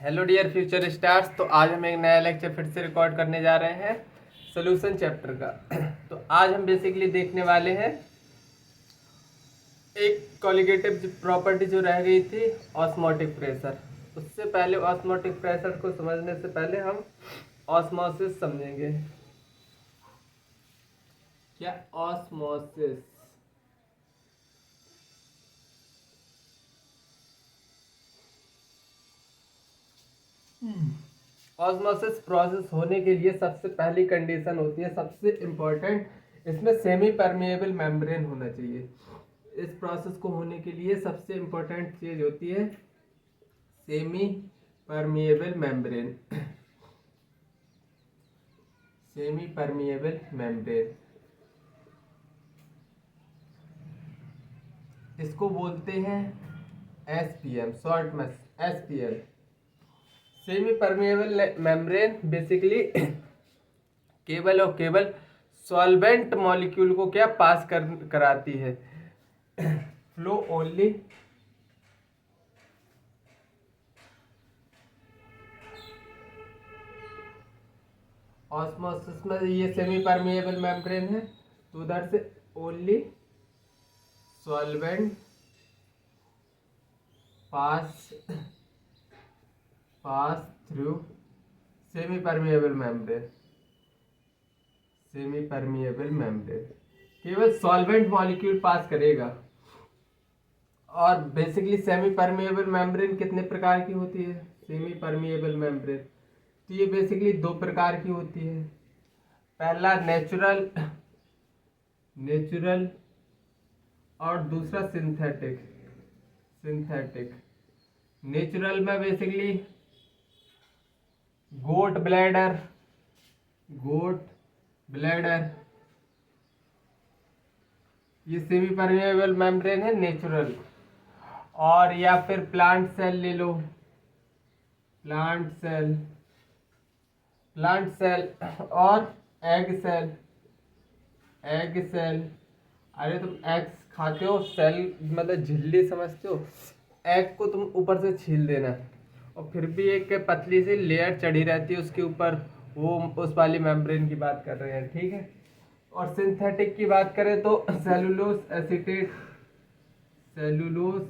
Hello dear future stars. तो आज हम एक नया लेक्चर फिर से रिकॉर्ड करने जा रहे हैं सोल्यूशन चैप्टर का। तो आज हम बेसिकली देखने वाले हैं एक कॉलिगेटिव प्रॉपर्टी जो रह गई थी, ऑस्मोटिक प्रेशर। उससे पहले ऑस्मोटिक प्रेशर को समझने से पहले हम ऑस्मोसिस समझेंगे। क्या ऑस्मोसिस? ऑस्मोसिस प्रोसेस होने के लिए सबसे पहली कंडीशन होती है, सबसे इम्पोर्टेंट, इसमें सेमी परमेएबल मेम्ब्रेन होना चाहिए। इस प्रोसेस को होने के लिए सबसे इम्पोर्टेंट चीज होती है semi permeable membrane. Semi permeable membrane, इसको बोलते हैं एसपीएम, शॉर्ट में SPL. Semi permeable membrane basically केवल और केवल सॉल्वेंट मॉलिक्यूल को क्या पास कराती है, फ्लो ओनली ऑस्मोसिस में। ये सेमी परमेएबल मेम्ब्रेन है तो उधर से only solvent pass pass through semi permeable membrane. Semi permeable membrane केवल सॉल्वेंट मॉलिक्यूल पास करेगा। और बेसिकली सेमी परमेएबल मेम्ब्रेन कितने प्रकार की होती है? सेमी परमेएबल मेम्ब्रेन तो ये बेसिकली दो प्रकार की होती है। पहला नेचुरल, नेचुरल और दूसरा सिंथेटिक। सिंथेटिक नेचुरल में बेसिकली गोट ब्लैडर, गोट ब्लैडर, ये सेमी परमेएबल मेम्ब्रेन है नेचुरल। और या फिर प्लांट सेल ले लो, प्लांट सेल, प्लांट सेल और एग सेल। एग सेल, अरे तुम एग्स खाते हो, सेल मतलब झिल्ली समझते हो, एग को तुम ऊपर से छील देना और फिर भी एक पतली सी लेयर चढ़ी रहती है उसके ऊपर, वो उस वाली मेम्ब्रेन की बात कर रहे हैं, ठीक है। और सिंथेटिक की बात करें तो सेलुलोस एसीटेट, सेलुलोस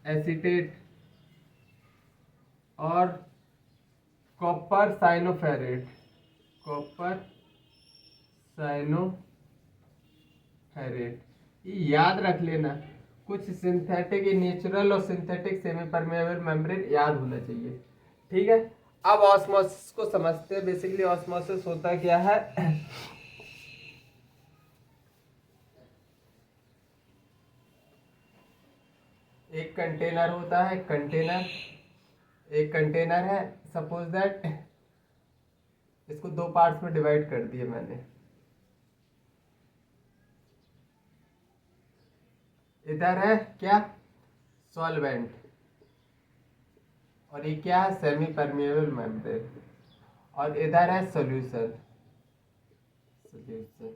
एसीटेट और कॉपर साइनोफेरेट, कॉपर साइनोफेरेट, ये याद रख लेना। कुछ सिंथेटिक, नेचुरल और सिंथेटिक सेमी परमेएबल मेम्ब्रेन याद होना चाहिए, ठीक है। अब ऑस्मोसिस को समझते हैं। बेसिकली ऑस्मोसिस होता क्या है? एक कंटेनर होता है, कंटेनर, एक कंटेनर है, सपोज दैट इसको दो पार्ट्स में डिवाइड कर दिया मैंने। इधर है क्या? सॉल्वेंट, और ये क्या है? Semi permeable membrane. और इधर है सॉल्यूशन, सॉल्यूशन,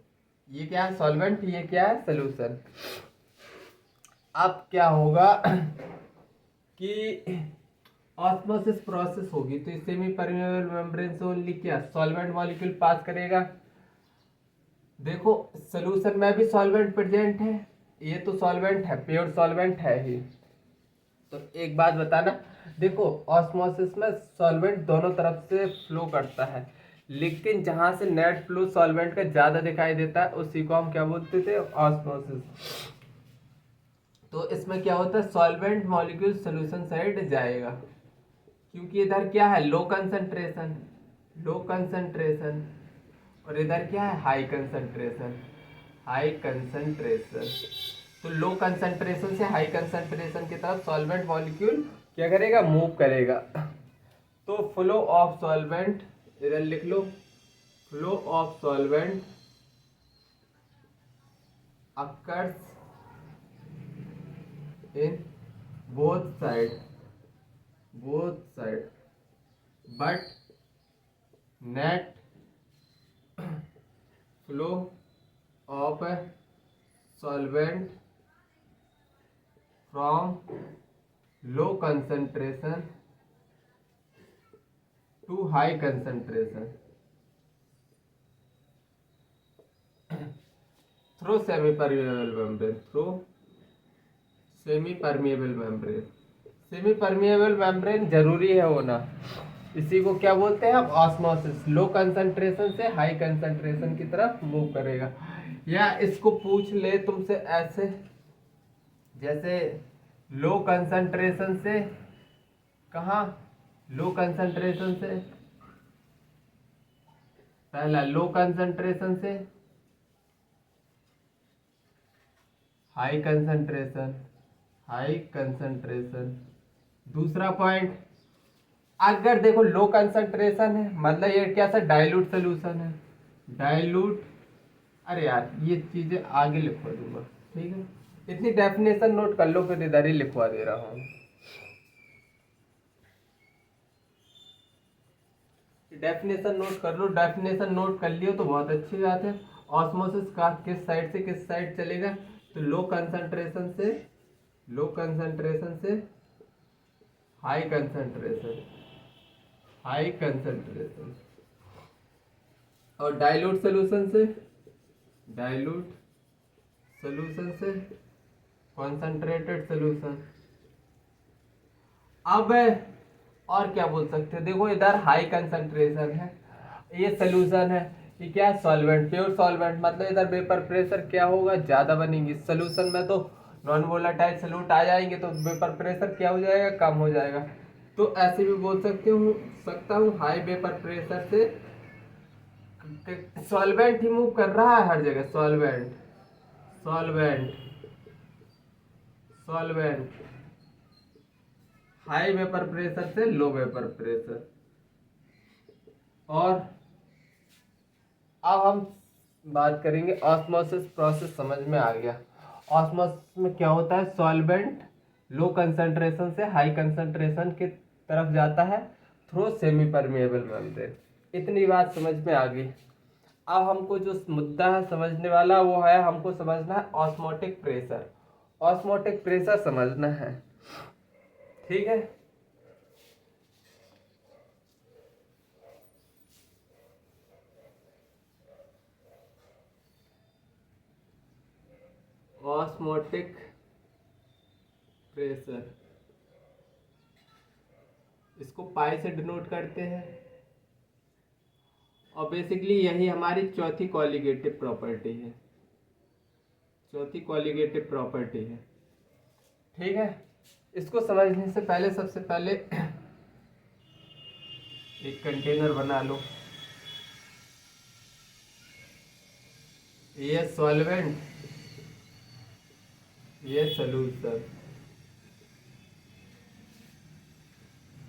ये क्या है? सॉल्वेंट, ये क्या है? सॉल्यूशन। अब क्या होगा कि ऑस्मोसिस प्रोसेस होगी तो इस सेमी परमेएबल मेम्ब्रेन से ओनली क्या सॉल्वेंट मॉलिक्यूल पास करेगा। देखो सॉल्यूशन में भी सॉल्वेंट प्रेजेंट है, ये तो सॉल्वेंट है, प्योर सॉल्वेंट है ही। तो एक बात बताना, देखो ऑस्मोसिस में सॉल्वेंट दोनों तरफ से फ्लो करता है, लेकिन जहां से नेट फ्लो सॉल्वेंट का ज्यादा दिखाई देता है उसी को हम क्या बोलते थे? ऑस्मोसिस। तो इसमें क्या होता है? सॉल्वेंट मॉलिक्यूल सॉल्यूशन साइड जाएगा, क्योंकि इधर क्या है? लो कंसंट्रेशन, लो कंसंट्रेशन, और इधर क्या है? High concentration, high concentration. तो लो कंसंट्रेशन से हाई कंसंट्रेशन की तरफ सॉल्वेंट मॉलिक्यूल क्या करेगा? मूव करेगा। तो फ्लो ऑफ सॉल्वेंट, इधर लिख लो, flow of solvent occurs in both side, both side, but net flow of solvent from low concentration to high concentration through semi permeable membrane, through semi permeable membrane. Semi permeable membrane जरूरी है होना, इसी को क्या बोलते हैं आप, osmosis. Low concentration से हाई कंसंट्रेशन की तरफ मूव करेगा। या इसको पूछ ले तुमसे ऐसे, जैसे लो कंसंट्रेशन से कहाँ, लो कंसंट्रेशन से, पहला लो कंसंट्रेशन से हाई कंसंट्रेशन, हाई कंसंट्रेशन। दूसरा पॉइंट, अगर देखो लो कंसंट्रेशन है मतलब ये क्या सा डाइल्यूट सोल्यूशन है, डाइल्यूट। अरे यार ये चीजें आगे लिखवा दूंगा, ठीक है। इतनी डेफिनेशन नोट कर लो, फिर इधर ही लिखवा दे रहा हूँ। डेफिनेशन नोट कर लो, डेफिनेशन नोट कर लियो तो बहुत अच्छी बात है। ऑस्मोसिस का किस साइड से किस साइड चलेगा, तो लो कंसंट्रेशन से, लो कंसंट्रेशन से हाई कंसंट्रेशन, हाई कंसंट्रेशन। और डाइल्यूट सोल्यूशन से, डाइल्यूट सोल्यूशन से कॉन्सेंट्रेटेड सोल्यूशन। अब और क्या बोल सकते हैं, देखो इधर हाई कंसंट्रेशन है, ये सोल्यूशन है, ये क्या है, सॉल्वेंट, प्योर सॉल्वेंट, मतलब इधर वेपर प्रेशर क्या होगा, ज्यादा बनेगी। सोल्यूशन में तो नॉन वोलेटाइल सॉल्यूट आ जाएंगे तो वेपर प्रेशर क्या हो जाएगा, कम हो जाएगा। तो ऐसे भी बोल सकता हूँ हाई वेपर प्रेशर से सॉल्वेंट ही मूव कर रहा है हर जगह, solvent, solvent, solvent, high vapour pressure से लो वेपर प्रेशर। और अब हम बात करेंगे ऑस्मोसिस प्रोसेस, समझ में आ गया। ऑस्मोसिस में क्या होता है, सॉल्वेंट लो कंसंट्रेशन से हाई कंसंट्रेशन की तरफ जाता है थ्रू सेमी परमिएबल मेम्ब्रेन। इतनी बात समझ में आ गई। अब हमको जो मुद्दा है समझने वाला वो है, हमको समझना है ऑस्मोटिक प्रेशर। ऑस्मोटिक प्रेशर समझना है, ठीक है। ऑस्मोटिक प्रेशर, इसको पाई से डिनोट करते हैं, और बेसिकली यही हमारी चौथी कॉलिगेटिव प्रॉपर्टी है, चौथी कॉलिगेटिव प्रॉपर्टी है, ठीक है। इसको समझने से पहले सबसे पहले एक कंटेनर बना लो, ये सॉल्वेंट, ये सॉल्यूशन,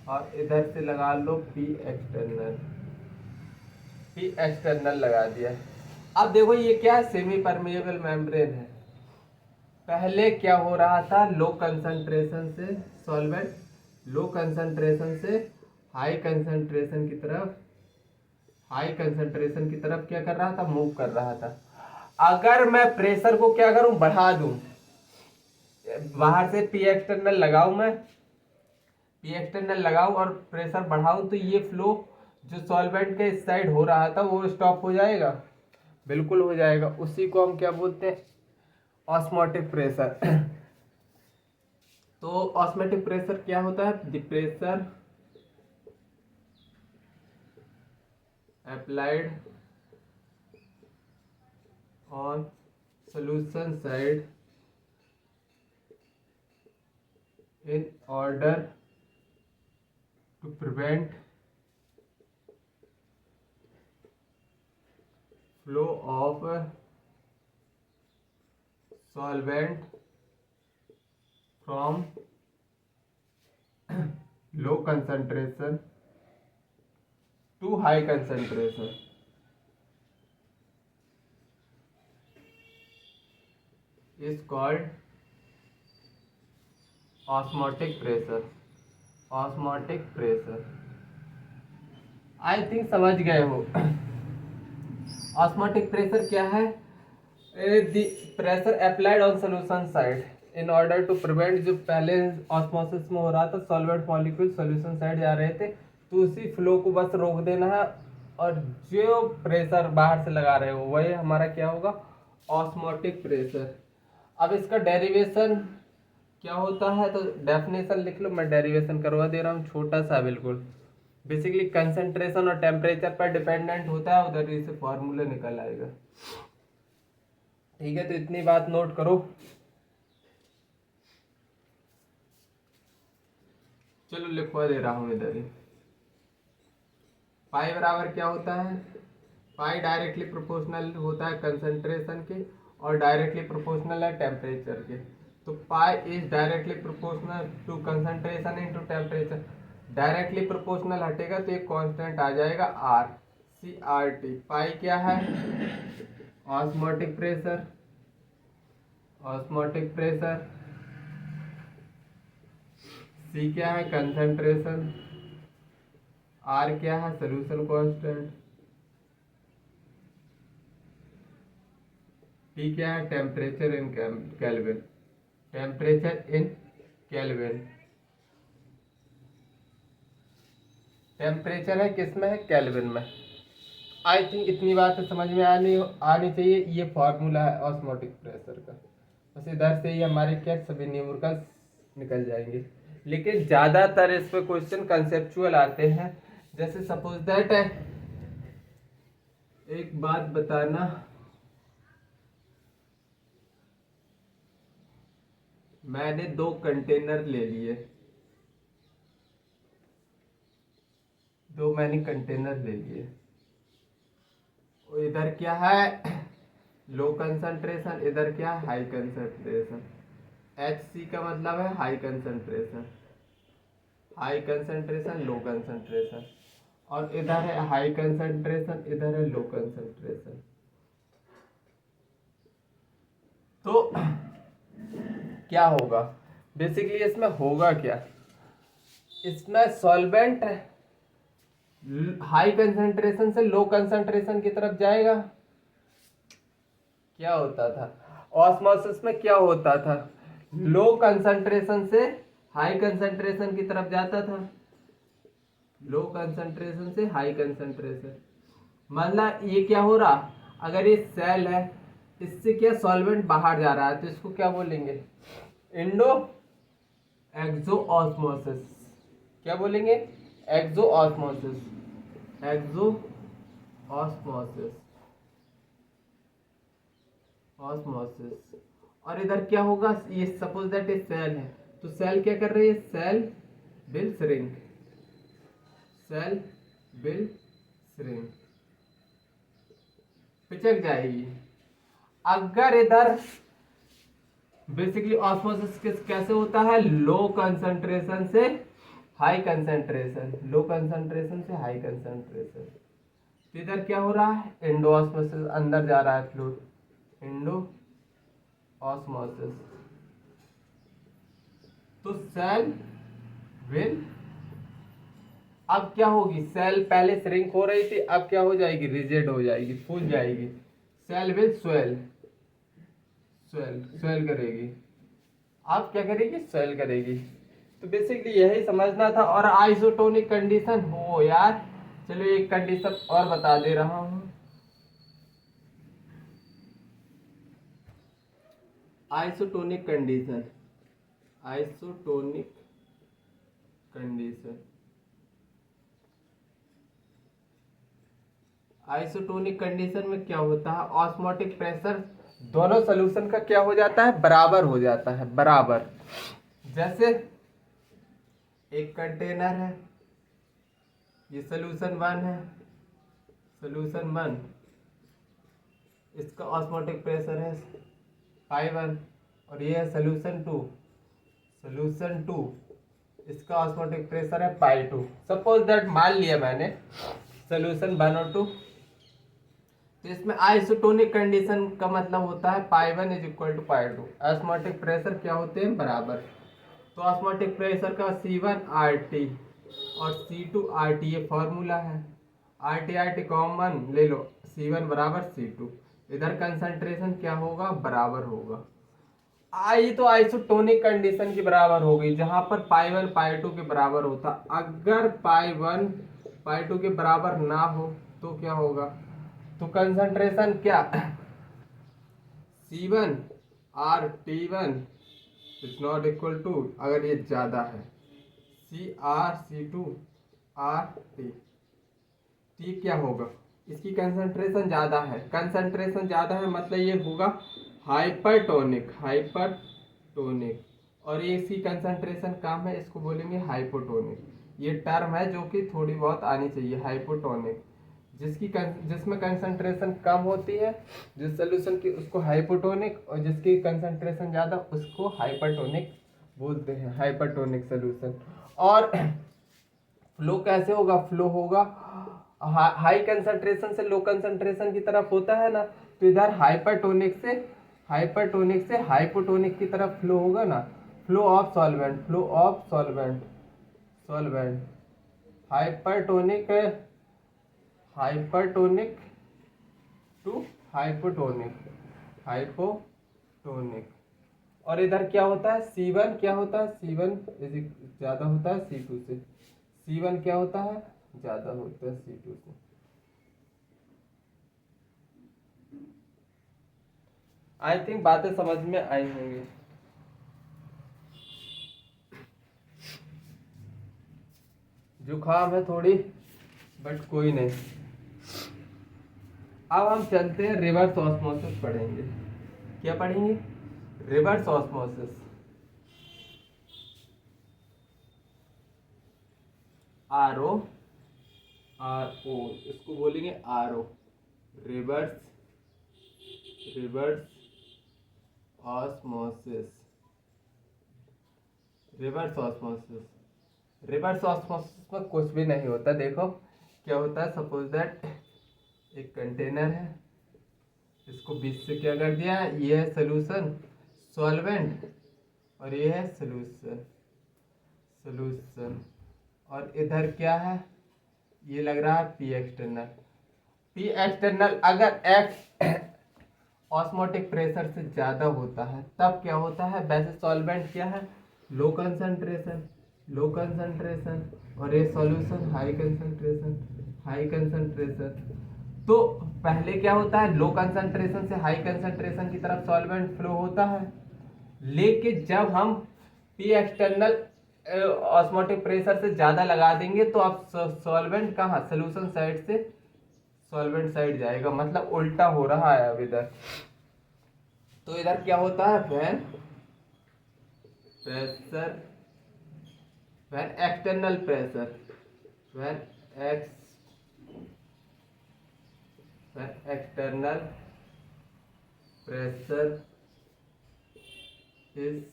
और इधर से लगा लो पी एक्सटर्नल, पी एक्सटर्नल लगा दिया। अब देखो ये क्या है, सेमी परमिएबल मेम्ब्रेन है। पहले क्या हो रहा था, लो कंसंट्रेशन से सॉल्वेंट, लो कंसंट्रेशन से हाई कंसंट्रेशन की तरफ, हाई कंसंट्रेशन की तरफ क्या कर रहा था, मूव कर रहा था। अगर मैं प्रेशर को क्या करूं, बढ़ा दूं, बाहर से पी एक्सटर्नल लगाऊं, मैं पी एक्सटर्नल लगाऊं और प्रेशर बढ़ाऊं, तो ये फ्लो जो सॉल्वेंट के इस साइड हो रहा था वो स्टॉप हो जाएगा, बिल्कुल हो जाएगा। उसी को हम क्या बोलते हैं, ऑस्मोटिक प्रेशर। तो ऑस्मोटिक प्रेशर क्या होता है, the pressure applied on solution side in order to prevent flow of solvent from low concentration to high concentration is called osmotic pressure, osmotic pressure. I think समझ गए हो। Osmotic pressure क्या है, the pressure applied on solution side in order to prevent, जो पहले osmosis में हो रहा था सॉल्वेंट मॉलिक्यूल सॉल्यूशन साइड जा रहे थे, तो उसी फ्लो को बस रोक देना है, और जो प्रेशर बाहर से लगा रहे हो वही हमारा क्या होगा, ऑस्मोटिक प्रेशर। अब इसका डेरिवेशन क्या होता है, तो डेफिनेशन लिख लो, मैं डेरिवेशन करवा दे रहा हूँ, छोटा सा बिल्कुल। बेसिकली कंसंट्रेशन और टेम्परेचर पर डिपेंडेंट होता है, उधर से फॉर्मूला निकल आएगा। ठीक है, तो इतनी बात नोट करो। चलो लिखवा दे रहा हूँ इधर ही। पाई बराबर क्या होता है, पाई डायरेक्टली प्रोपोर्शनल होता है कंसंट्रेशन के, और डायरेक्टली प्रोपोर्शनल है टेम्परेचर के। तो pi is directly proportional to concentration into temperature. Directly proportional हटेगा तो एक कांस्टेंट आ जाएगा R, C R T. Pi क्या है, osmotic pressure, osmotic pressure. C क्या है, कंसंट्रेशन। आर क्या है, सोल्यूशन कांस्टेंट। टी क्या है, temperature in kelvin, temperature in kelvin. Temperature है किसमें है, केल्विन में। आई थिंक इतनी बात समझ में आनी चाहिए। ये फॉर्मूला है ऑस्मोटिक प्रेशर का। बस इधर से ही हमारे क्या सभी न्यूमेरिकल्स निकल जाएंगे। लेकिन ज़्यादातर इस पे क्वेश्चन कंसेप्चुअल आते हैं। जैसे सपोज दैट है, एक बात बताना, मैंने 2 कंटेनर ले लिए, 2 मैंने कंटेनर ले लिए। इधर क्या है, लो कंसंट्रेशन, इधर क्या है, हाई कंसंट्रेशन। HC का मतलब है high concentration, high concentration low concentration, और इधर है हाई कंसंट्रेशन, इधर है लो कंसंट्रेशन। तो क्या होगा, बेसिकली इसमें होगा क्या, इसमें सॉल्वेंट हाई कंसंट्रेशन से लो कंसंट्रेशन की तरफ जाएगा। क्या होता था ऑस्मोसिस में, क्या होता था, लो कंसंट्रेशन से हाई कंसंट्रेशन की तरफ जाता था, लो कंसंट्रेशन से हाई कंसंट्रेशन। मतलब ये क्या हो रहा, अगर ये सेल है, इससे क्या सॉल्वेंट बाहर जा रहा है, तो इसको क्या बोलेंगे, इंडो एक्सो ऑस्मोसिस। क्या बोलेंगे, एक्सो ऑस्मोसिस, एक्सो ऑस्मोसिस, ऑस्मोसिस। और इधर क्या होगा, ये सपोज दैट ये सेल है, तो सेल क्या कर रही है, cell will shrink, cell will shrink, पिचक जाएगी। अगर इधर बेसिकली ऑस्मोसिस कैसे होता है, लो कंसंट्रेशन से हाई कंसंट्रेशन, लो कंसंट्रेशन से हाई कंसंट्रेशन। इधर क्या हो रहा है, इंडो ऑस्मोसिस, अंदर जा रहा है फ्लूइड, इंडो ऑस्मोसिस। तो सेल विल, अब क्या होगी, सेल पहले श्रिंक हो रही थी, अब क्या हो जाएगी, रिजिड हो जाएगी, फूल जाएगी। सेल विल स्वेल, स्वेल करेगी। आप क्या करेगी, स्वेल करेगी। तो बेसिकली यही समझना था। और आइसोटोनिक कंडीशन हो यार, चलो एक कंडीशन और बता दे रहा हूं। Isotonic condition, isotonic condition, isotonic condition में क्या होता है, ऑस्मोटिक प्रेशर दोनों सॉल्यूशन का क्या हो जाता है, बराबर हो जाता है, बराबर। जैसे एक कंटेनर है, ये सोल्यूशन 1 है, सोल्यूशन 1, इसका ऑस्मोटिक प्रेशर है π1, और ये है सोल्यूशन 2, सोल्यूशन 2, इसका ऑस्मोटिक प्रेशर है π2। सपोज दैट मान लिया मैंने सोल्यूशन 1 और 2। तो इसमें आइसोटोनिक कंडीशन का मतलब होता है π1 is equal to π2। Osmotic pressure क्या होते हैं, बराबर। तो ऑस्मोटिक प्रेशर का C1 RT और C2 RT ये फॉर्मूला है। RT कॉमन ले लो, C1 बराबर C2। इधर कंसंट्रेशन क्या होगा, बराबर होगा। आई तो आइसोटोनिक कंडीशन के बराबर हो गई, जहां पर पाई 1 पाई 2 के बराबर होता। अगर पाई 1 पाई 2 के बराबर ना हो तो क्या होगा, तो कंसंट्रेशन क्या C1 R T1 is not equal to, अगर ये ज्यादा है C2 R T क्या होगा, इसकी कंसंट्रेशन ज्यादा है, कंसंट्रेशन ज्यादा है मतलब ये होगा हाइपरटोनिक, हाइपरटोनिक। और ये इसकी कंसंट्रेशन कम है, इसको बोलेंगे हाइपोटोनिक। ये टर्म है जो कि थोड़ी बहुत आनी चाहिए, हाइपोटोनिक। जिसमें कंसंट्रेशन कम होती है जिस सोल्यूशन की, उसको हाइपोटोनिक, और जिसकी कंसंट्रेशन ज़्यादा उसको हाइपरटोनिक बोलते हैं, हाइपरटोनिक सोल्यूशन। और फ्लो कैसे होगा, फ्लो होगा हाई कंसंट्रेशन से लो कंसंट्रेशन की तरफ होता है ना, तो इधर हाइपरटोनिक से हाइपोटोनिक की तरफ फ्लो होगा ना। Flow of solvent, flow of solvent, solvent hypertonic, hypertonic to hypotonic, hypotonic. और इधर क्या होता है, C1 क्या होता है, C1 ज्यादा होता है C2 से, C1 क्या होता है, ज्यादा होता है C2 से। आई थिंक बातें समझ में आई होंगी। जुकाम है थोड़ी, बट कोई नहीं। अब हम चलते हैं रिवर्स ऑस्मोसिस पढ़ेंगे। क्या पढ़ेंगे, रिवर्स ऑस्मोसिस। RO RO इसको बोलेंगे RO, reverse, reverse osmosis, reverse osmosis. Reverse osmosis में कुछ भी नहीं होता। देखो क्या होता है, सपोज दैट एक कंटेनर है, इसको बीच से क्या कर दिया, ये है सोल्यूशन, सॉल्वेंट, और ये है सोल्यूशन, सोल्यूशन। और इधर क्या है, ये लग रहा है पी एक्सटर्नल, पी एक्सटर्नल। अगर एक्स ऑस्मोटिक प्रेशर से ज़्यादा होता है तब क्या होता है, वैसे सॉल्वेंट क्या है, लो कंसंट्रेशन, लो कंसंट्रेशन, और ये solution high concentration, high concentration. तो पहले क्या होता है, लो कंसंट्रेशन से हाई कंसंट्रेशन की तरफ सॉल्वेंट फ्लो होता है, लेकिन जब हम पी एक्सटर्नल ऑस्मोटिक प्रेशर से ज़्यादा लगा देंगे तो अब सॉल्वेंट कहाँ, सोल्यूशन साइड से सॉल्वेंट साइड जाएगा, मतलब उल्टा हो रहा है अब इधर। तो इधर क्या होता है, when pressure, when external pressure, when external pressure is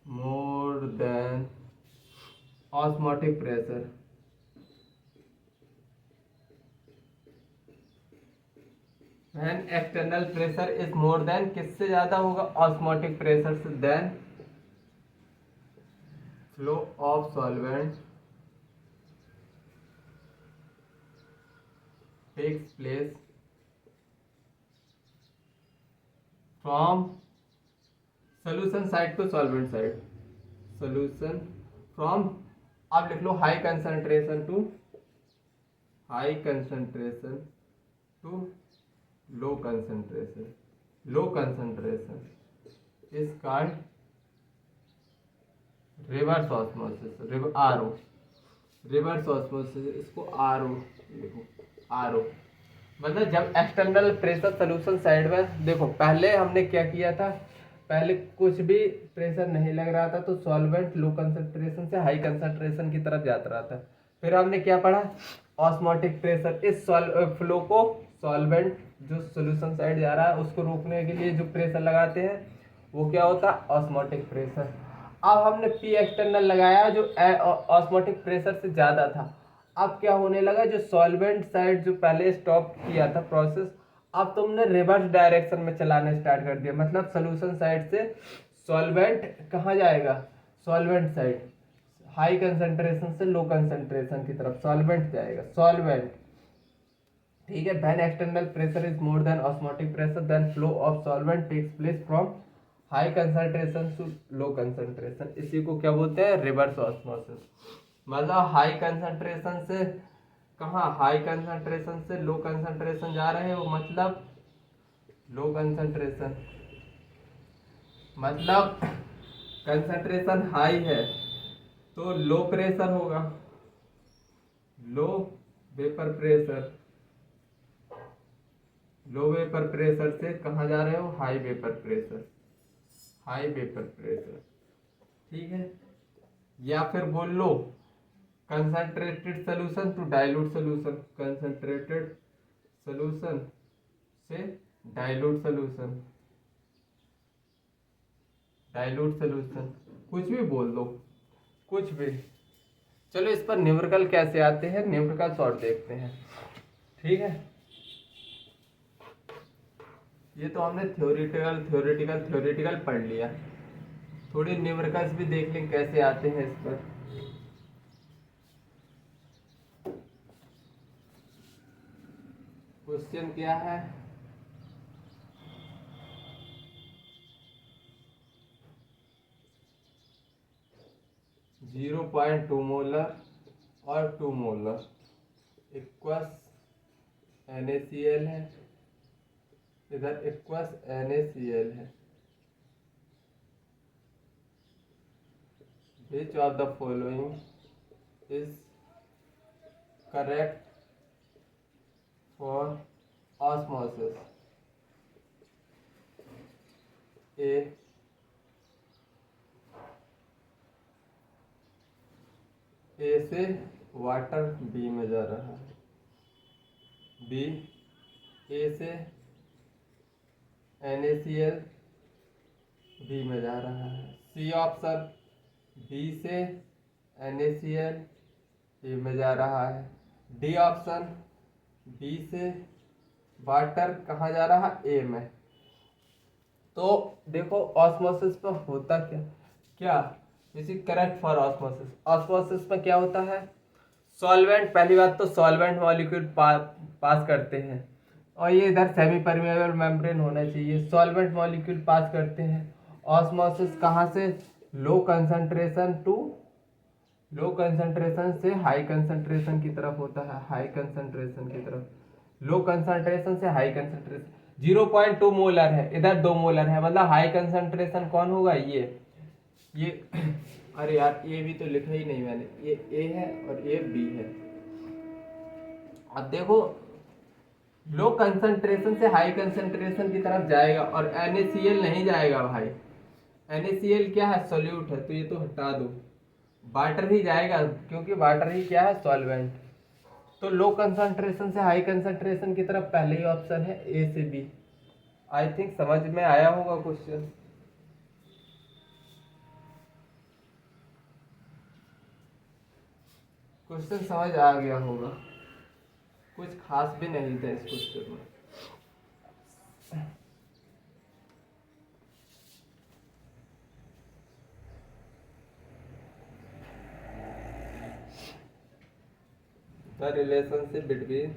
more than osmotic pressure, when external pressure is more than, किससे ज्यादा होगा, ऑस्मोटिक प्रेशर से, then flow of solvent takes place from solution side to solvent side, solution from, अब लिख लो high concentration to, high concentration to low concentration, low concentration is called reverse osmosis, RO, reverse osmosis, इसको RO लिखो, RO. मतलब जब external pressure solution side में, देखो पहले हमने क्या किया था, पहले कुछ भी प्रेशर नहीं लग रहा था तो सॉल्वेंट लो कंसंट्रेशन से हाई कंसंट्रेशन की तरफ जाता रहा था। फिर हमने क्या पढ़ा, ऑस्मोटिक प्रेशर, इस फ्लो को सॉल्वेंट जो सोल्यूशन साइड जा रहा है उसको रोकने के लिए जो प्रेशर लगाते हैं वो क्या होता है, ऑस्मोटिक प्रेशर। अब हमने पी एक्सटर्नल लगाया जो ऑस्मोटिक प्रेशर से ज़्यादा था। अब क्या होने लगा, जो सॉल्वेंट साइड जो पहले स्टॉप किया था प्रोसेस, अब तुमने रिवर्स डायरेक्शन में चलाना स्टार्ट कर दिया, मतलब सोल्यूशन साइड से सॉल्वेंट कहाँ जाएगा, सॉल्वेंट साइड, हाई कंसंट्रेशन से लो कंसंट्रेशन की तरफ सॉल्वेंट जाएगा, सॉल्वेंट। ठीक है, when external pressure is more than osmotic pressure then flow of solvent takes place from high concentration to low concentration, इसी को क्या बोलते हैं, रिवर्स ऑस्मोसिस। मतलब हाई कंसंट्रेशन से कहाँ, हाई कंसंट्रेशन से लो कंसंट्रेशन जा रहे हो, मतलब लो कंसंट्रेशन, मतलब कंसंट्रेशन हाई है तो लो प्रेशर होगा, low vapour pressure, low vapour pressure से कहाँ जा रहे हो, high vapour pressure, high vapour pressure, ठीक है। या फिर बोल लो concentrated solution to dilute solution, concentrated solution से डाइल्यूट सोल्यूशन, डाइल्यूट सोल्यूशन, कुछ भी बोल दो, कुछ भी। चलो इस पर न्यूमेरिकल कैसे आते हैं, न्यूमेरिकल शॉर्ट देखते हैं, ठीक है। ये तो हमने थ्योरेटिकल पढ़ लिया, थोड़ी न्यूमेरिकल्स भी देख लें कैसे आते हैं इस पर। क्वेश्चन क्या है, जीरो पॉइंट टू मोलर और 2 मोलर इक्वस NaCl है, इधर इक्वस NaCl है। Which of the following is correct for osmosis, A से वाटर बी में जा रहा है, बी ए से NaCl बी में जा रहा है, सी ऑप्शन बी से NaCl ए में जा रहा है, डी ऑप्शन बी से वाटर कहाँ जा रहा है, ए में। तो देखो ऑस्मोसिस पर होता क्या क्या, इसी करेक्ट फॉर ऑस्मोसिस, ऑस्मोसिस में क्या होता है, सॉल्वेंट, पहली बात तो सॉल्वेंट मॉलिक्यूल पास करते हैं, और ये इधर सेमी परमेबल मेम्ब्रेन होना चाहिए, सॉल्वेंट मॉलिक्यूल पास करते हैं। ऑस्मोसिस कहाँ से, low concentration to, low concentration से हाई कंसंट्रेशन की तरफ होता है, हाई कंसंट्रेशन की तरफ, लो कंसंट्रेशन से हाई कंसंट्रेशन। 0.2 मोलर है, इधर 2 मोलर है, मतलब हाई कंसंट्रेशन कौन होगा, ये अरे यार ये भी तो लिखा ही नहीं मैंने, ये ए है और ये बी है। अब देखो लो कंसंट्रेशन से हाई कंसंट्रेशन की तरफ जाएगा और NaCl नहीं जाएगा भाई, NaCl क्या है, सोल्यूट है, तो ये तो हटा दो, वाटर ही जाएगा क्योंकि वाटर ही क्या है, सॉल्वेंट। तो लो कंसंट्रेशन से हाई कंसंट्रेशन की तरफ पहले ही ऑप्शन है, ए से बी। आई थिंक समझ में आया होगा क्वेश्चन। क्वेश्चन समझ आ गया होगा, कुछ खास भी नहीं था इस क्वेश्चन में। The relationship between,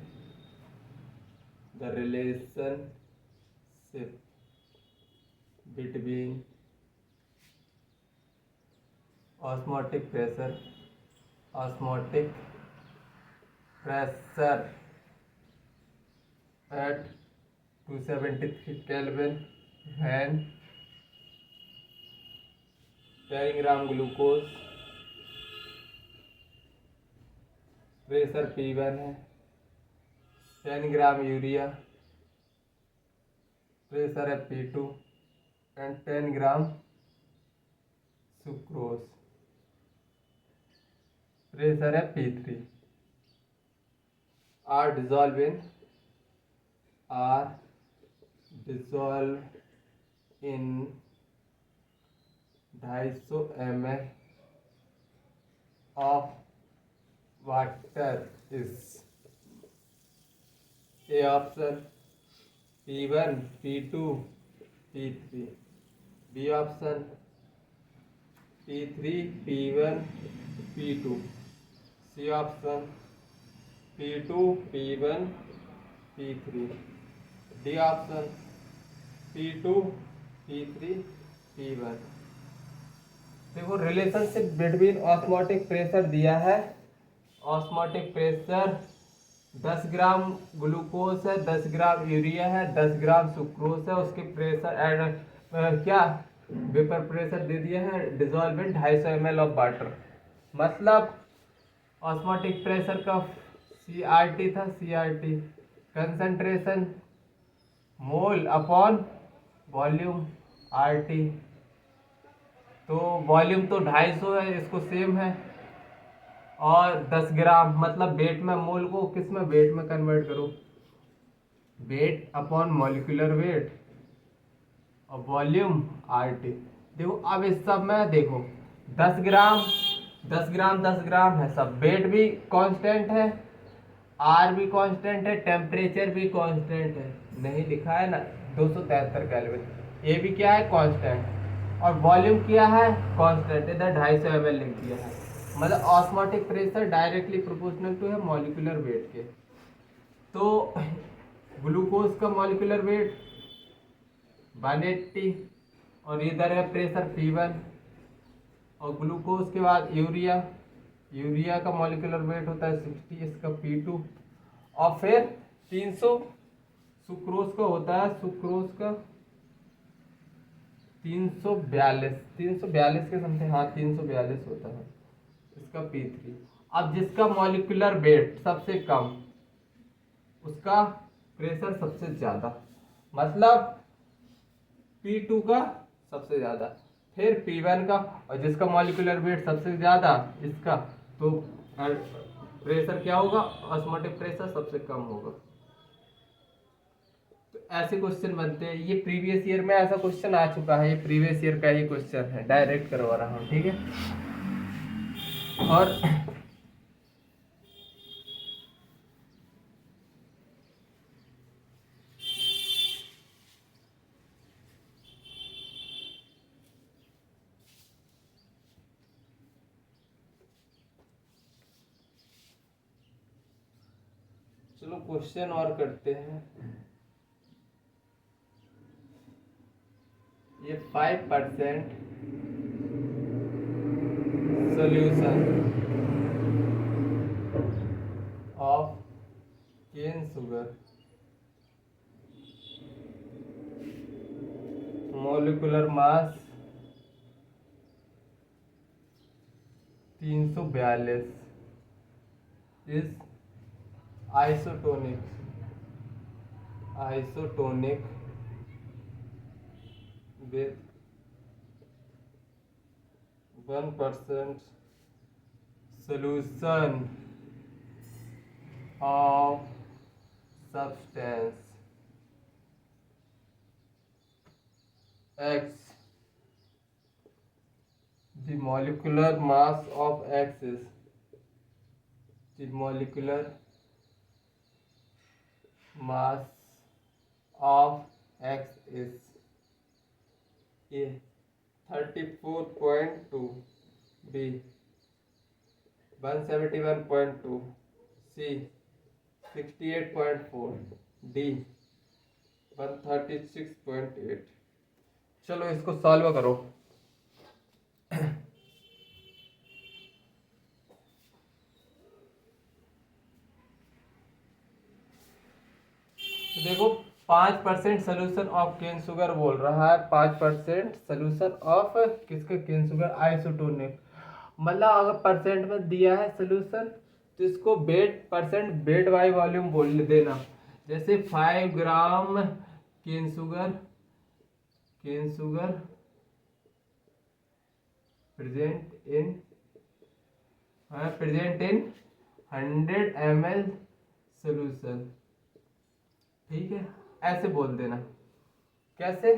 the relationship between osmotic pressure, osmotic pressure at 273 Kelvin when 10 gram glucose, pressure P1 है, 10 ग्राम यूरिया, प्रेशर है P2 and 10 gram sucrose, pressure है P3, are dissolve in 250 ml of water is A option P1, P2, P3, B option P3, P1, P2, C option P2, P1, P3, D option P2, P3, P1। देखो relationship between osmotic pressure दिया है। Osmotic pressure 10 gram glucose है, 10 gram urea है, 10 ग्राम sucrose है। उसके pressure and क्या vapour pressure दे दिया है dissolve in 250 ml of water. मतलब ऑस्मोटिक प्रेशर का CRT था, CRT concentration mole upon volume RT। तो वॉल्यूम तो 250 है, इसको सेम है। और 10 ग्राम मतलब वेट में, मोल को किस में वेट में कन्वर्ट करो, वेट अपॉन मॉलिक्यूलर वेट और वॉल्यूम RT। देखो अब इस सब में देखो 10 ग्राम 10 ग्राम 10 ग्राम है सब, वेट भी कांस्टेंट है, R भी कांस्टेंट है, टेम्परेचर भी कांस्टेंट है, नहीं लिखा है ना 273 केल्विन, ये भी क्या है कांस्टेंट, और वॉल्यूम क्या है कांस्टेंट, इधर 250 ml लिख दिया है। मतलब osmotic pressure directly proportional to है मॉलिक्यूलर वेट के। तो ग्लूकोज का मॉलिक्यूलर वेट 180 और इधर है प्रेशर P1, और ग्लूकोज के बाद यूरिया का मॉलिक्यूलर वेट होता है 60, इसका P2, और फिर 300 सुक्रोज का होता है, सुक्रोज का 342 के समथिंग, हाँ 342 होता है, इसका P3। अब जिसका मॉलिक्यूलर वेट सबसे कम उसका प्रेशर सबसे ज्यादा, मतलब P2 का सबसे ज्यादा, फिर P1 का, और जिसका मॉलिक्यूलर वेट सबसे ज्यादा इसका, तो प्रेशर क्या होगा, ऑस्मोटिक प्रेशर सबसे कम होगा। तो ऐसे क्वेश्चन बनते हैं। ये प्रीवियस ईयर में ऐसा क्वेश्चन आ चुका है, ये प्रीवियस ईयर का ही क्वेश्चन है, डायरेक्ट करवा रहा हूँ, ठीक है। और चलो क्वेश्चन और करते हैं। ये 5% solution of cane sugar, molecular mass 342 इस isotonic with 1% solution of substance X. The molecular mass of X is, the molecular mass of X is A 34.2, B 171.2, C 68.4, D 136.8। चलो इसको सॉल्व करो। देखो 5% सोल्यूशन ऑफ केन शुगर बोल रहा है, 5% solution of किसका, cane sugar isotonic. मतलब अगर परसेंट में दिया है सोल्यूशन तो इसको weight percent weight by volume बोल देना। जैसे 5 gram cane sugar present in 100 ml solution, ठीक है, ऐसे बोल देना। कैसे,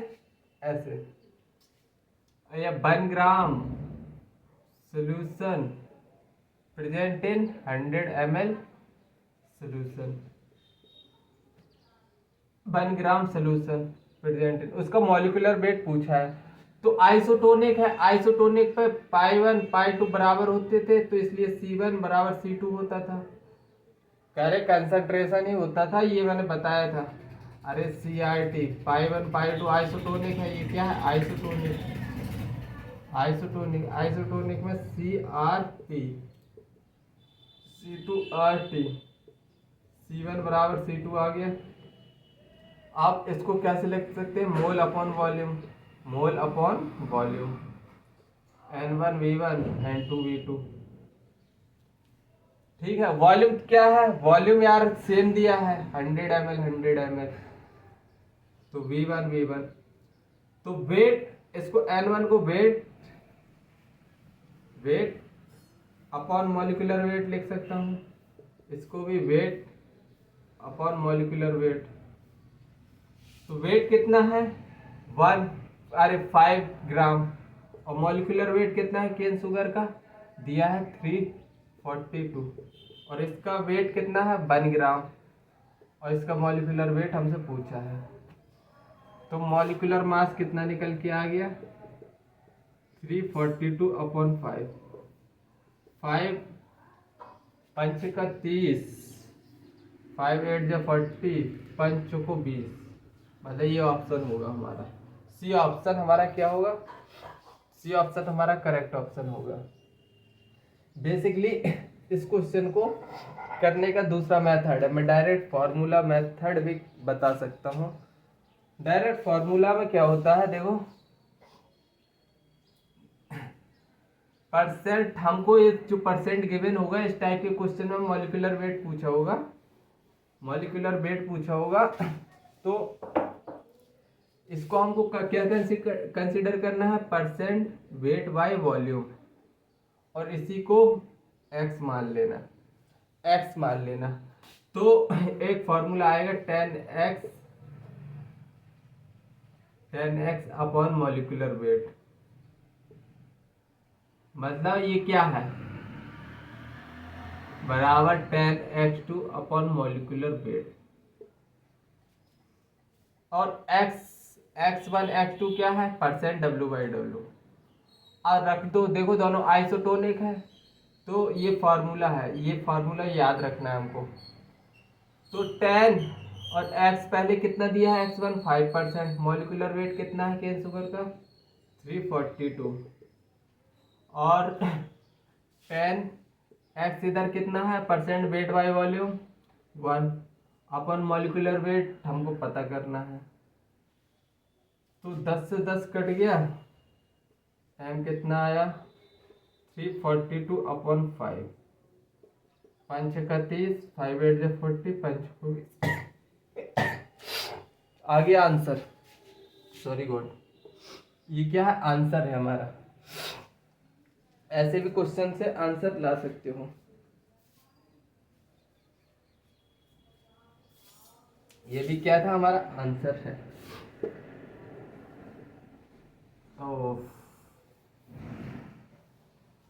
ऐसे, या 1 gram solution present in 100 ml solution, 1 gram solution present in, उसका मॉलिक्यूलर वेट पूछा है। तो आइसोटोनिक है, आइसोटोनिक पे पाई 1 पाई 2 बराबर होते थे, तो इसलिए C1 बराबर C2 होता था। कह रहे कंसंट्रेशन ही होता था, ये मैंने बताया था। अरे CRT पाई 1 पाई 2 आइसोटोनिक है, ये क्या है आइसोटोनिक। आइसोटोनिक, आइसोटोनिक में CR3 C2R3 C1 बराबर C2 आ गया। आप इसको कैसे लिख सकते हैं? Mole upon volume, mole upon volume, N1V1 N2V2। ठीक है, वॉल्यूम क्या है? वॉल्यूम यार सेम दिया है 100 ml 100 ml, तो V1 तो वेट, इसको N1 को वेट अपॉन मॉलिक्यूलर वेट लिख सकता हूँ, इसको भी वेट अपॉन मॉलिक्यूलर वेट। तो वेट कितना है? 5 ग्राम, और मॉलिक्यूलर वेट कितना है केन शुगर का? दिया है 342, और इसका वेट कितना है? 1 ग्राम, और इसका मॉलिक्यूलर वेट हमसे पूछा है। तो मॉलिक्यूलर मास कितना निकल के आ गया? 342 अपॉन 5, 5 पंच का 30, 5 8 जा 40, पंच को 20, मतलब ये ऑप्शन होगा हमारा। सी ऑप्शन हमारा क्या होगा? सी ऑप्शन हमारा करेक्ट ऑप्शन होगा। बेसिकली इस क्वेश्चन को करने का दूसरा मेथड है, मैं डायरेक्ट फार्मूला मेथड भी बता सकता हूँ। डायरेक्ट फार्मूला में क्या होता है, देखो परसेंट, हमको ये जो परसेंट गिवन होगा इस टाइप के क्वेश्चन में मॉलिक्यूलर वेट पूछा होगा, मॉलिक्यूलर वेट पूछा होगा, तो इसको हमको क्या कंसिडर करना है? परसेंट वेट बाय वॉल्यूम, और इसी को x मान लेना, x मान लेना। तो एक फॉर्मूला आएगा 10x अपॉन मॉलिक्यूलर वेट, मतलब ये क्या है? बराबर 10x2 अपॉन मॉलिक्यूलर वेट, और x1 x2 क्या है? परसेंट W/W, और रख दो। देखो दोनों आइसोटोनिक है, तो ये फार्मूला है, ये फार्मूला याद रखना है हमको। तो 10 और x पहले कितना दिया है? x1 5%, मॉलिक्यूलर वेट कितना है केन शुगर का? 342, और 10 x इधर कितना है? Percent weight by volume 1, upon molecular weight हमको पता करना है। तो 10 से 10 कट गया, m कितना आया? 342 अपॉन 5, पंच का 30, 5 8 जा 40, पंच को आ गया आंसर। सॉरी गॉड, ये क्या है? आंसर है हमारा। ऐसे भी क्वेश्चन से आंसर ला सकते हो। ये भी क्या था? हमारा आंसर है। तो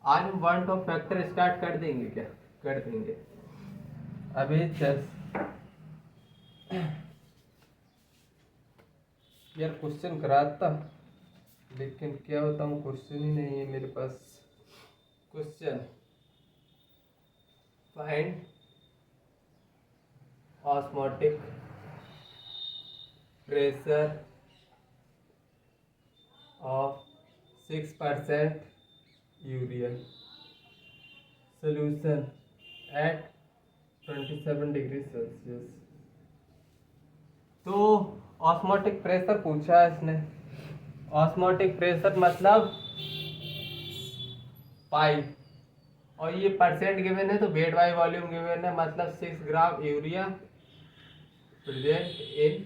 आज हम 1 टॉप फैक्टर स्टार्ट कर देंगे क्या? कर देंगे। अभी यार क्वेश्चन कराता, लेकिन क्या बताऊँ, क्वेश्चन ही नहीं है मेरे पास। Question find osmotic pressure of 6% urea solution at 27 degree Celsius. तो ऑस्मोटिक प्रेशर पूछा है इसने। ऑस्मोटिक प्रेशर मतलब पाई, और ये परसेंट गिवन है, तो वेट बाय वॉल्यूम गिवन है, मतलब 6 ग्राम यूरिया प्रेजेंट इन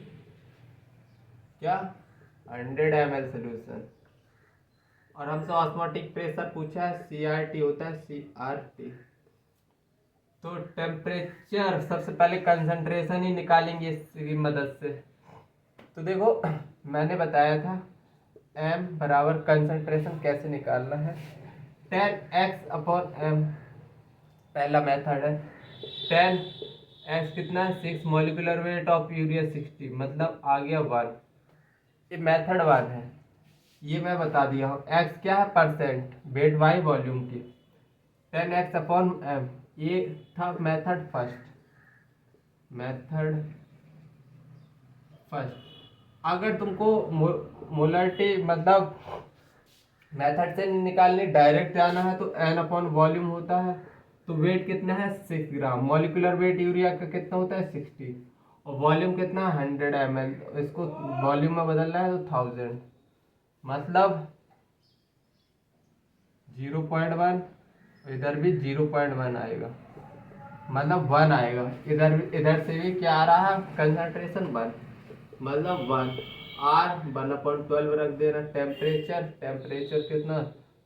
क्या 100 ml सोल्यूशन। और हमसे ऑस्मोटिक प्रेशर पूछा है, CRT होता है, CRT। तो टेम्परेचर, सबसे पहले कंसंट्रेशन ही निकालेंगे इसकी मदद से। तो देखो मैंने बताया था m बराबर कंसंट्रेशन कैसे निकालना है, 10x अपॉन m, पहला मेथड है। 10x कितना है? 6, मॉलिक्यूलर वेट ऑफ यूरिया 60, मतलब आ गया 1। ये मेथड 1 है, ये मैं बता दिया हूँ। x क्या है? परसेंट वेट बाई वॉल्यूम की, 10x अपॉन m। ये था मेथड फर्स्ट, मेथड फर्स्ट। अगर तुमको मोलरिटी मतलब मेथड से नहीं निकालनी, डायरेक्ट जाना है तो एन अपॉन वॉल्यूम होता है। तो वेट कितना है 6 ग्राम, मॉलिकुलर वेट यूरिया का कितना होता है 60, और वॉल्यूम कितना 100 ml, इसको वॉल्यूम में बदलना है तो 1000, मतलब 0.1, इधर भी 0.1 आएगा, मतलब 1 आएगा। इधर इधर से भी क्या आ रहा है कंसंट्रेशन 1, मतलब 1। आर 1/12 रख देना। टेम्परेचर, टेम्परेचर कितना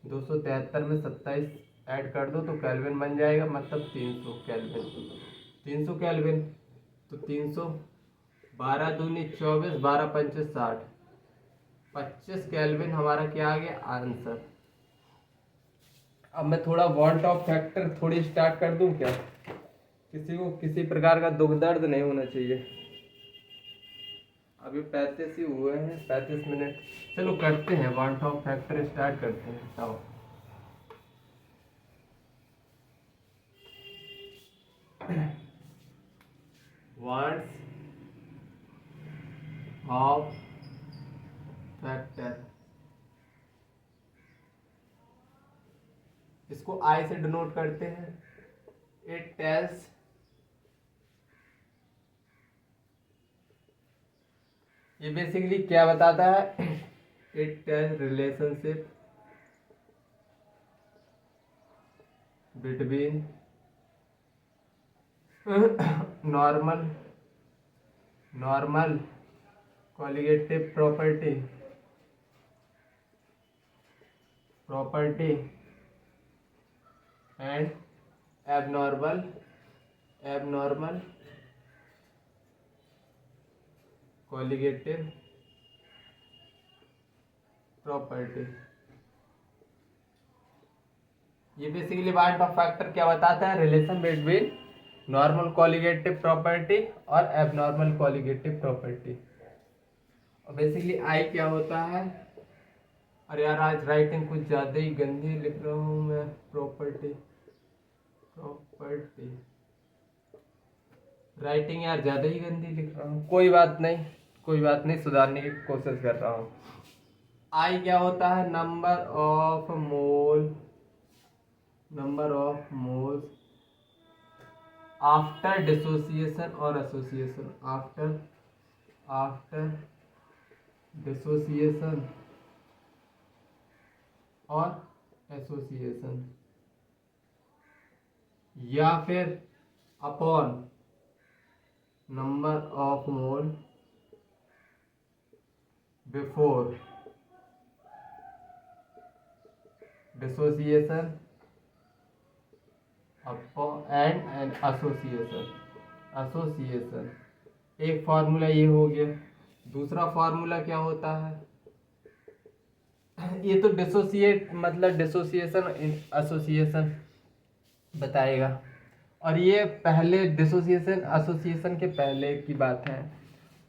273 में 27 ऐड कर दो तो केल्विन बन जाएगा, मतलब 300 केल्विन, 300 केल्विन। तो 300, 12 दूनी 24, 12 पंचे 60, 25 केल्विन हमारा क्या आ गया आंसर। अब मैं थोड़ा वांट ऑफ फैक्टर थोड़ी स्टार्ट कर दूं क्या, किसी को किसी प्रकार का दुख दर्द नहीं होना चाहिए। अभी 35 ही हुए हैं, 35 मिनट। चलो करते हैं, वांट ऑफ फैक्टर स्टार्ट करते हैं। बताओ वांट्स ऑफ फैक्टर, इसको आई से डिनोट करते हैं। इट टेल्स ये बेसिकली क्या बताता है, it tells relationship between normal normal colligative property and abnormal colligative property. ये बेसिकली वांट ऑफ फैक्टर क्या बताता है, relation between normal colligative property और एबनॉर्मल कॉलिगेटिव प्रॉपर्टी। और बेसिकली आई क्या होता है, अरे यार आज राइटिंग कुछ ज़्यादा ही गंदी लिख रहा हूँ मैं। प्रॉपर्टी राइटिंग यार ज़्यादा ही गंदी लिख रहा हूँ, कोई बात नहीं, कोई बात नहीं, सुधारने की कोशिश कर रहा हूँ। आई क्या होता है, number of moles after dissociation और एसोसिएशन, आफ्टर डिसोसिएशन और एसोसिएशन, या फिर upon number of mole before dissociation and association. एक फार्मूला ये हो गया। दूसरा फार्मूला क्या होता है, ये तो डिसोसिएट मतलब डिसोसिएशन एसोसिएशन बताएगा, और ये पहले डिसोसिएशन एसोसिएशन के पहले की बात है।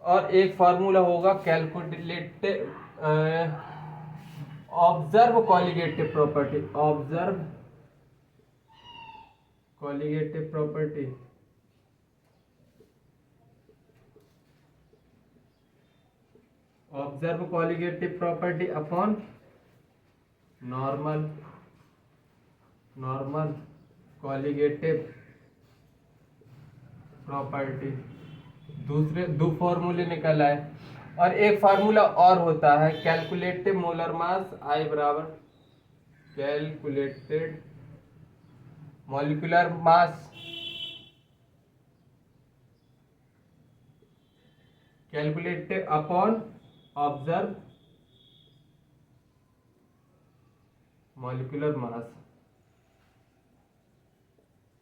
और एक फार्मूला होगा calculated observe colligative property, observe colligative property, observe colligative property upon normal colligative property. दूसरे दो फॉर्मूले निकल आए। और एक फार्मूला और होता है कैलकुलेटिव मोलर मास, आई बराबर calculated molecular mass, calculated upon observe molecular mass,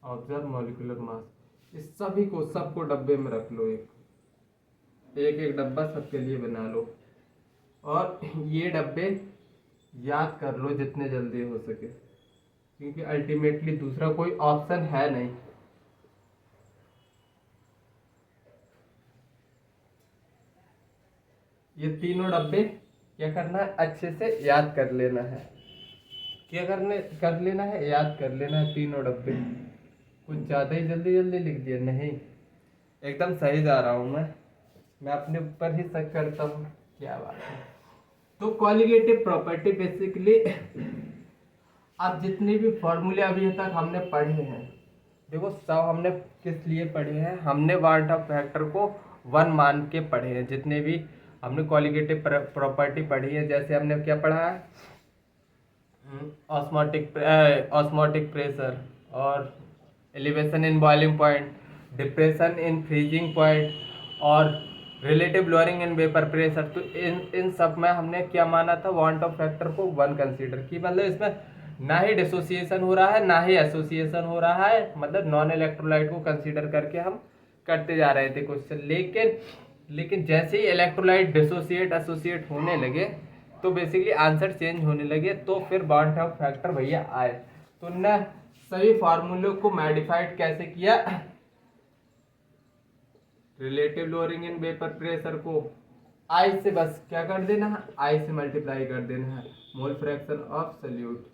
observe molecular mass. इस सभी को सबको डब्बे में रख लो, एक डब्बा सबके लिए बना लो, और ये डब्बे याद कर लो जितने जल्दी हो सके, क्योंकि अल्टीमेटली दूसरा कोई ऑप्शन है नहीं। ये तीनों डब्बे क्या करना है, अच्छे से याद कर लेना है। क्या कर लेना है, याद कर लेना है तीनों डब्बे। कुछ ज़्यादा ही जल्दी जल्दी लिख दिया, नहीं एकदम सही जा रहा हूँ मैं अपने ऊपर ही शक करता हूँ। क्या बात है। तो कॉलिगेटिव प्रॉपर्टी बेसिकली अब जितने भी फॉर्मूले अभी तक हमने पढ़े हैं, देखो सब हमने किस लिए पढ़े हैं, हमने वाट ऑफ फैक्टर को 1 मान के पढ़े हैं। जितने भी हमने कॉलिगेटिव प्रॉपर्टी पढ़ी है, जैसे हमने क्या पढ़ा है, ऑस्मोटिक प्रेशर और elevation in boiling point, depression in freezing point और relative lowering in vapour pressure. तो इन सब में हमने क्या माना था, वांट ऑफ फैक्टर को 1 कंसीडर की, मतलब इसमें ना ही डिसोसिएशन हो रहा है ना ही एसोसिएशन हो रहा है, मतलब नॉन इलेक्ट्रोलाइट को कंसीडर करके हम करते जा रहे थे क्वेश्चन। लेकिन जैसे ही इलेक्ट्रोलाइट डिसोसिएट एसोसिएट होने लगे तो बेसिकली आंसर चेंज होने लगे, तो फिर वांट ऑफ फैक्टर भैया आए। तो न सभी फार्मूलों को मॉडिफाइड कैसे किया, relative lowering in vapour pressure को आई से बस क्या कर देना है, आई से मल्टीप्लाई कर देना है, मोल फ्रैक्शन ऑफ सॉल्यूट।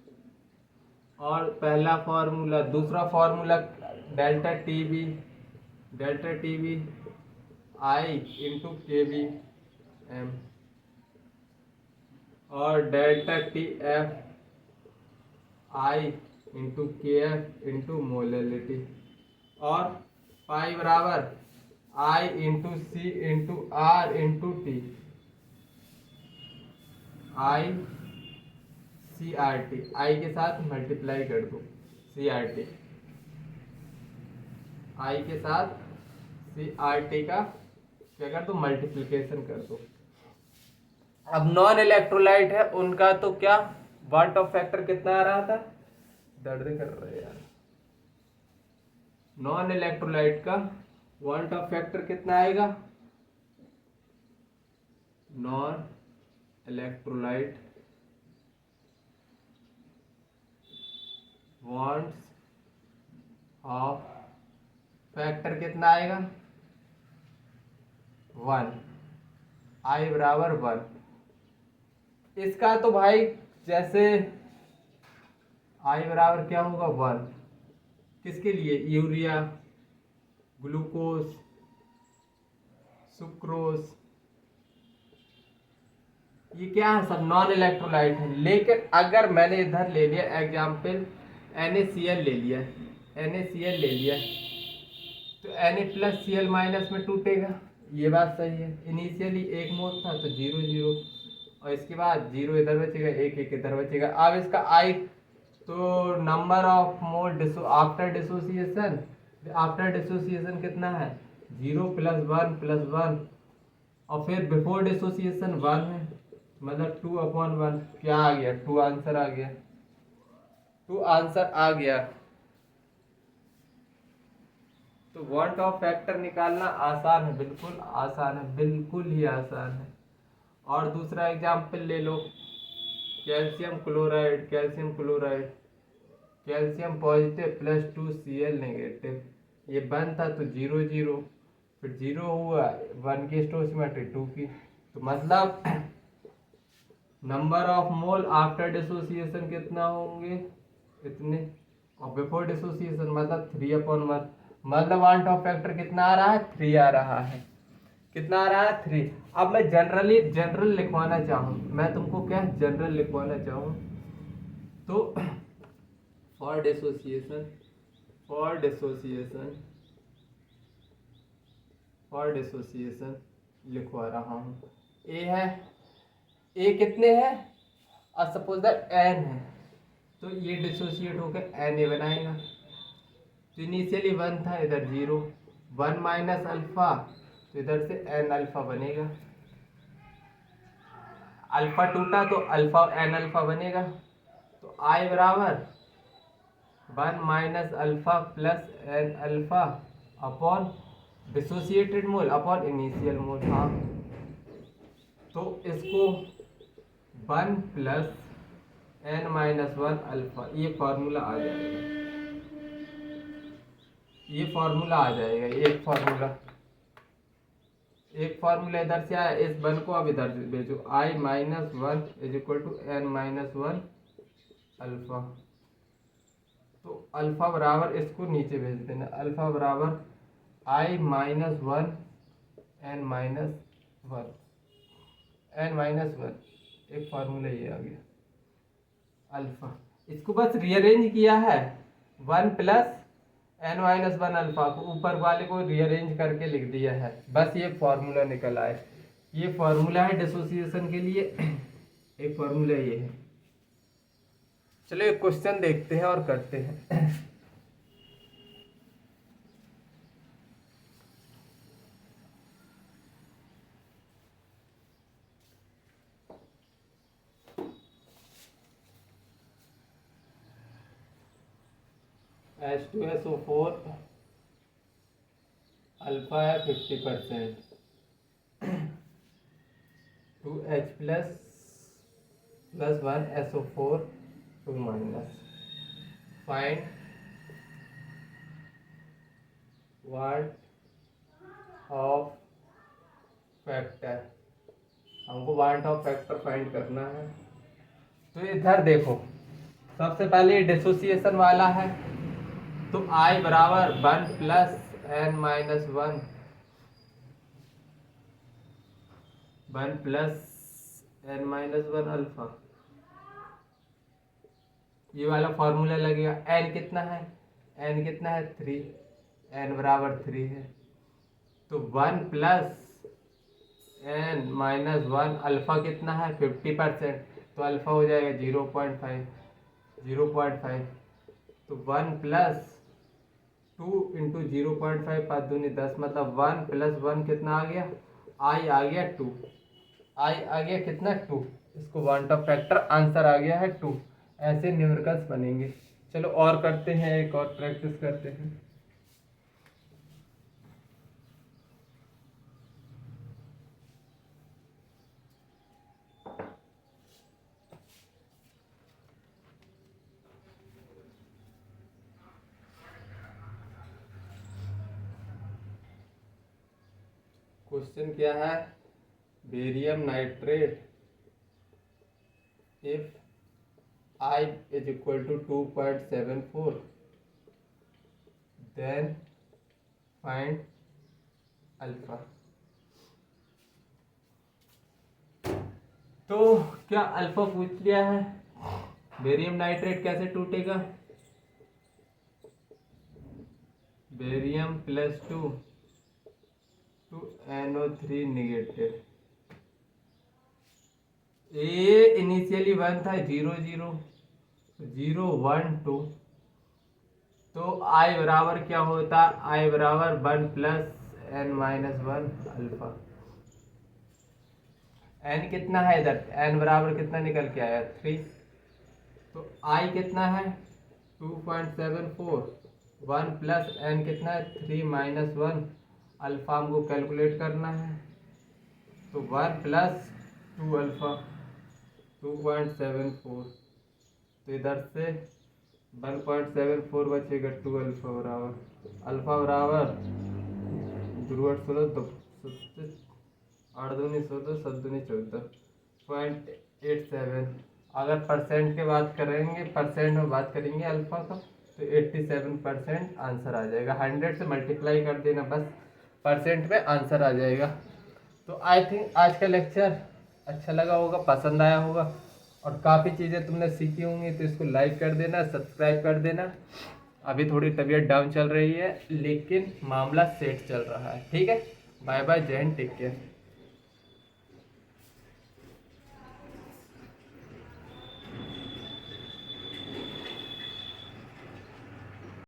और पहला फार्मूला, दूसरा formula delta T B I into K B M, और delta T F I into K F into molality, और पाई बराबर I into C into R into T, I C R T, I के साथ multiply कर दो, सी R T, I के साथ सी R T का क्या कर दो, मल्टीप्लिकेशन कर दो। अब नॉन इलेक्ट्रोलाइट है उनका तो क्या वाट ऑफ फैक्टर कितना आ रहा था, दर्द कर रहे यार, नॉन इलेक्ट्रोलाइट का वाट ऑफ फैक्टर कितना आएगा, non electrolyte wants of factor कितना आएगा, 1, आई बराबर 1। इसका तो भाई जैसे आई बराबर क्या होगा 1, किसके लिए, यूरिया, ग्लूकोज, सुक्रोज, ये क्या है, सब नॉन इलेक्ट्रोलाइट है। लेकिन अगर मैंने इधर ले लिया एग्जाम्पल NaCl ले लिया, NaCl ले लिया, तो Na प्लस Cl माइनस में टूटेगा, ये बात सही है। इनिशियली 1 मोल था तो 0 0, और इसके बाद 0 इधर बचेगा, 1 1 इधर बचेगा। अब इसका आई तो number of mole after dissociation कितना है, 0 प्लस 1 प्लस 1, और फिर बिफोर डिसोसिएशन 1 है, मतलब 2/1, क्या आ गया, 2 आंसर आ गया, 2 आंसर आ गया। तो वांट ऑफ फैक्टर निकालना आसान है, बिल्कुल आसान है, बिल्कुल ही आसान है। और दूसरा एग्जाम्पल ले लो, calcium chloride, calcium positive plus 2Cl negative, ये 1 था तो 0 0, फिर 0 हुआ, 1 की स्टोसिमेट्री 2 की, तो मतलब number of mole after dissociation कितना होंगे, इतने, और बिफोर डिसोसिएशन मतलब 3/1, मतलब वांट ऑफ फैक्टर कितना आ रहा है, 3 आ रहा है, कितना आ रहा है, 3। अब मैं जनरल लिखवाना चाहूँ, मैं तुमको क्या जनरल लिखवाना चाहूँ, तो फॉर डिसोसिएशन लिखवा रहा हूँ। ए है, ए कितने हैं, और सपोज दैट एन है, तो ये डिसोसिएट होकर Na बनाएगा। तो इनिशियली 1 था, इधर 0, 1 माइनस अल्फा, तो इधर से एन अल्फा बनेगा, अल्फा टूटा तो अल्फा एन अल्फा बनेगा, तो आई बराबर 1 minus alpha plus n alpha upon dissociated mole upon initial mole. हाँ, तो इसको 1 प्लस एन माइनस 1 अल्फा, ये फार्मूला आ जाएगा, एक फार्मूला इधर से आया, इस 1 को अब इधर से भेजो, I minus 1 is equal to N minus 1 alpha, तो अल्फा बराबर इसको नीचे भेज देना, अल्फा बराबर आई माइनस 1 एन माइनस 1, एक फार्मूला ये आ गया अल्फा। इसको बस रीअरेंज किया है, 1 + n-1 अल्फा को ऊपर वाले को रीअरेंज करके लिख दिया है, बस ये फार्मूला निकल आए। ये फार्मूला है डिसोसिएशन के लिए, एक फार्मूला ये है। चलिए क्वेश्चन देखते हैं और करते हैं। H2SO4 अल्फा है 50%, 2H + 1 SO4 2-, find watt of factor, हमको वाट ऑफ फैक्टर फाइंड करना है। तो इधर देखो, सबसे पहले डिसोसिएशन वाला है, तो I बराबर 1 + n-1 1 + n-1 अल्फा, ये वाला फॉर्मूला लगेगा। n कितना है, n कितना है 3, n बराबर 3 है, तो 1 + n-1 अल्फा कितना है 50%, तो अल्फा हो जाएगा 0.5, 0.5, तो 1 + 2 × 0.5 5 दूनी 10, मतलब 1 + 1 कितना आ गया, I आ गया 2, I आ गया कितना 2, इसको वाट ऑफ फैक्टर आंसर आ गया है 2। ऐसे न्यूमेरिकल्स बनेंगे। चलो और करते हैं, एक और प्रैक्टिस करते हैं। क्वेश्चन क्या है, barium nitrate if I = 2.74 then find alpha. तो क्या अल्फा पूछ लिया है, बेरियम नाइट्रेट कैसे टूटेगा, barium +2 to NO3 negative, A initially 1 था, 0 0 0 1 2, तो I बराबर क्या होता, I बराबर 1 + n-1 अल्फा। n कितना है इधर, n बराबर कितना निकल के आया 3, तो I कितना है 2.74, 1 + n कितना है 3 - 1 अल्फा हमको कैलकुलेट करना है, तो 1 + 2 अल्फा 2.74, तो इधर से 1.74 बचेगा, 2 अल्फा बराबर 8×2 = 14, 7×2 = 14, अगर परसेंट के बात करेंगे, परसेंट में बात करेंगे अल्फा का, तो 87% आंसर आ जाएगा। 100 से मल्टीप्लाई कर देना, बस परसेंट में आंसर आ जाएगा। तो आई थिंक आज का लेक्चर अच्छा लगा होगा, पसंद आया होगा, और काफ़ी चीज़ें तुमने सीखी होंगी, तो इसको लाइक कर देना, सब्सक्राइब कर देना। अभी थोड़ी तबीयत डाउन चल रही है, लेकिन मामला सेट चल रहा है। ठीक है, बाय बाय, जय हिंद, टेक केयर।